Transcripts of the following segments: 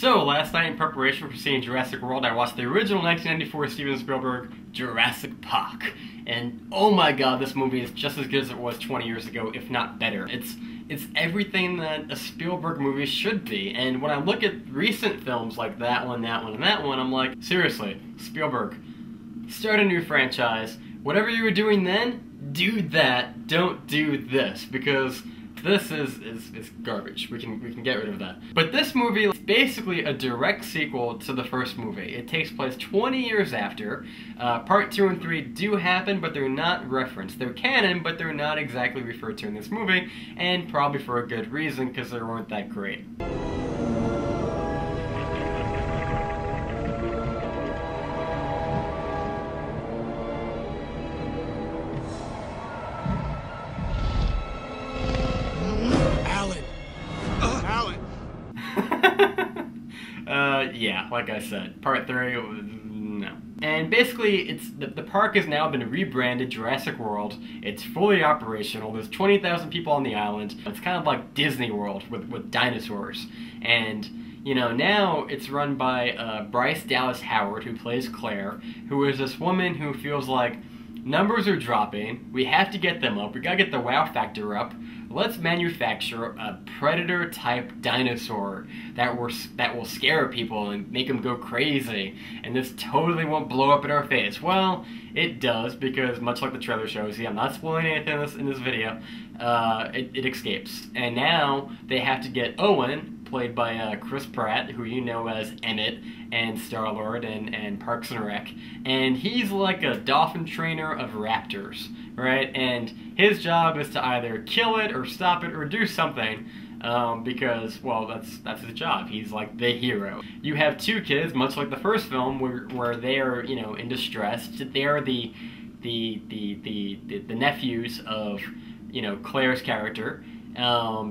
So, last night in preparation for seeing Jurassic World, I watched the original 1994 Steven Spielberg Jurassic Park. And oh my god, this movie is just as good as it was 20 years ago, if not better. It's everything that a Spielberg movie should be. And when I look at recent films like that one, and that one, I'm like, seriously, Spielberg, start a new franchise. Whatever you were doing then, do that. Don't do this, because this is garbage. We can get rid of that. But this movie is basically a direct sequel to the first movie. It takes place 20 years after. Part 2 and 3 do happen, but they're not referenced. They're canon, but they're not exactly referred to in this movie, and probably for a good reason, because they weren't that great. Yeah, like I said, part 3 was no. And basically, the park has now been rebranded Jurassic World. It's fully operational. There's 20,000 people on the island. It's kind of like Disney World with dinosaurs. And, you know, now it's run by Bryce Dallas Howard, who plays Claire, who is this woman who feels like numbers are dropping. We have to get them up. We gotta get the wow factor up. Let's manufacture a predator-type dinosaur that will scare people and make them go crazy. And this totally won't blow up in our face. Well, it does, because much like the trailer shows, I'm not spoiling anything in this video, it escapes. And now they have to get Owen, played by Chris Pratt, who you know as Emmett and Star-Lord and Parks and Rec. And he's like a dolphin trainer of raptors, right? And his job is to either kill it or stop it or do something, because, well, that's his job. He's like the hero. You have two kids, much like the first film, where they are, you know, in distress. They are the nephews of, you know, Claire's character,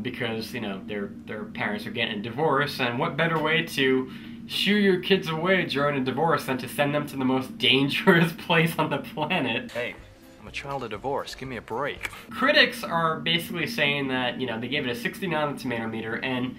because, you know, their parents are getting a divorce, and what better way to shoo your kids away during a divorce than to send them to the most dangerous place on the planet? Hey, I'm a child of divorce. Give me a break. Critics are basically saying that, you know, they gave it a 69 on the tomato meter, and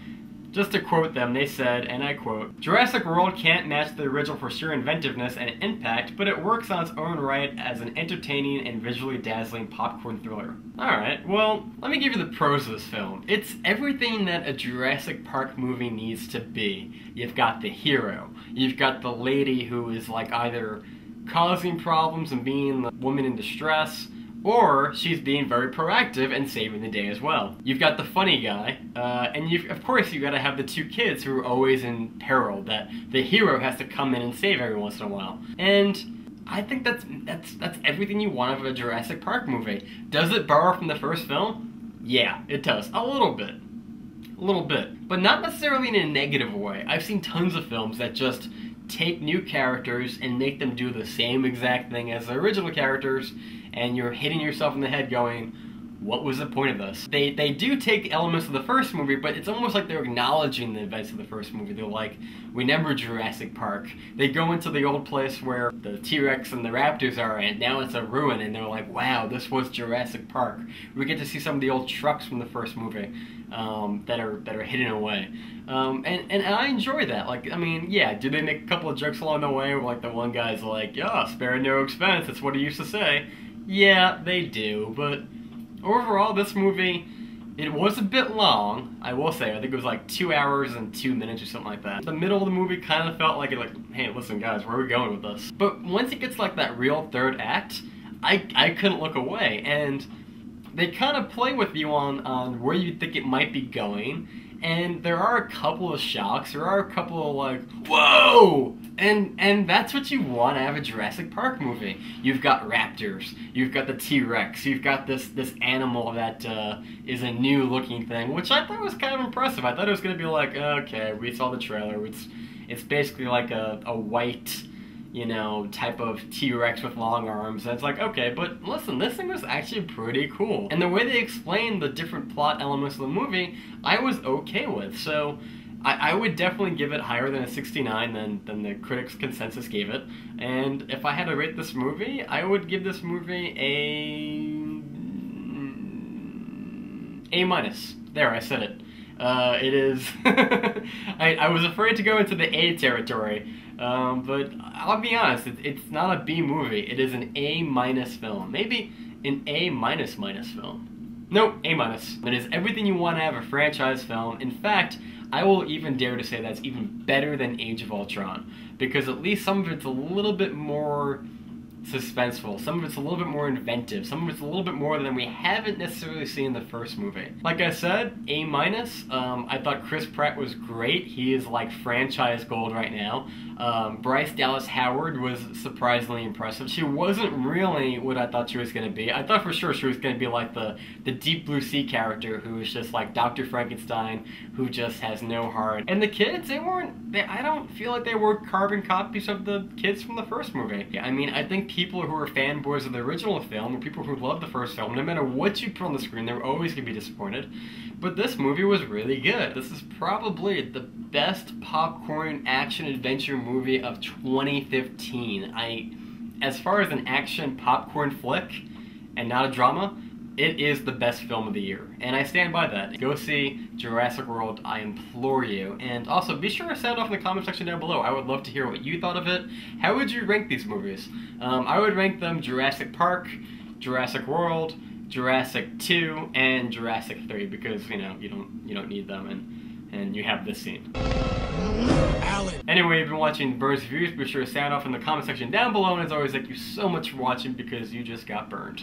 just to quote them, they said, and I quote, "Jurassic World can't match the original for sheer inventiveness and impact, but it works on its own right as an entertaining and visually dazzling popcorn thriller." Alright, well, let me give you the pros of this film. It's everything that a Jurassic Park movie needs to be. You've got the hero. You've got the lady who is like either causing problems and being the woman in distress, or she's being very proactive and saving the day as well. You've got the funny guy, and of course you gotta have the two kids who are always in peril, that the hero has to come in and save every once in a while. And I think that's everything you want of a Jurassic Park movie. Does it borrow from the first film? Yeah, it does. A little bit. A little bit. But not necessarily in a negative way. I've seen tons of films that just take new characters and make them do the same exact thing as the original characters, and you're hitting yourself in the head going, what was the point of this? They do take elements of the first movie, but it's almost like they're acknowledging the events of the first movie. They're like, remember Jurassic Park. They go into the old place where the T-Rex and the raptors are, and now it's a ruin, and they're like, wow, this was Jurassic Park. We get to see some of the old trucks from the first movie that are hidden away. And I enjoy that. Like, I mean, yeah, do they make a couple of jokes along the way where, like, the one guy's like, yeah, spare no expense, that's what he used to say. Yeah, they do, but overall, this movie, it was a bit long, I will say. I think it was like 2 hours and 2 minutes or something like that. The middle of the movie kind of felt like, hey, listen guys, where are we going with this? But once it gets like that real third act, I couldn't look away, and they kind of play with you on where you think it might be going, and there are a couple of shocks, there are a couple of like, whoa! And that's what you want out of a Jurassic Park movie. You've got raptors, you've got the T-Rex, you've got this animal that is a new looking thing, which I thought was kind of impressive. I thought it was going to be like, okay, we saw the trailer, it's basically like a white, you know, type of T-Rex with long arms, and it's like, okay, but listen, this thing was actually pretty cool. And the way they explained the different plot elements of the movie, I was okay with, so I would definitely give it higher than a 69 than the critics' consensus gave it. And if I had to rate this movie, I would give this movie A-. There, I said it. It is... I was afraid to go into the A territory, but I'll be honest, it's not a B movie. It is an A- film. Maybe an A- film. Nope, A-. It is everything you want to have a franchise film. In fact, I will even dare to say that's even better than Age of Ultron, because at least some of it's a little bit more suspenseful, some of it's a little bit more inventive, some of it's a little bit more than we haven't necessarily seen in the first movie. Like I said, A-. I thought Chris Pratt was great. He is like franchise gold right now. Bryce Dallas Howard was surprisingly impressive. She wasn't really what I thought she was going to be. I thought for sure she was going to be like the Deep Blue Sea character who is just like Dr. Frankenstein, who just has no heart. And the kids, I don't feel like they were carbon copies of the kids from the first movie. I mean, I think people who are fanboys of the original film, or people who love the first film, no matter what you put on the screen, they're always going to be disappointed. But this movie was really good. This is probably the best popcorn action adventure movie of 2015. As far as an action popcorn flick, and not a drama, it is the best film of the year, and I stand by that. Go see Jurassic World, I implore you. And also, be sure to sound off in the comment section down below. I would love to hear what you thought of it. How would you rank these movies? I would rank them Jurassic Park, Jurassic World, Jurassic 2, and Jurassic 3, because, you know, you don't need them, and you have this scene. Anyway, you've been watching Burn's Reviews. Be sure to sound off in the comment section down below, and as always, thank you so much for watching, because you just got burned.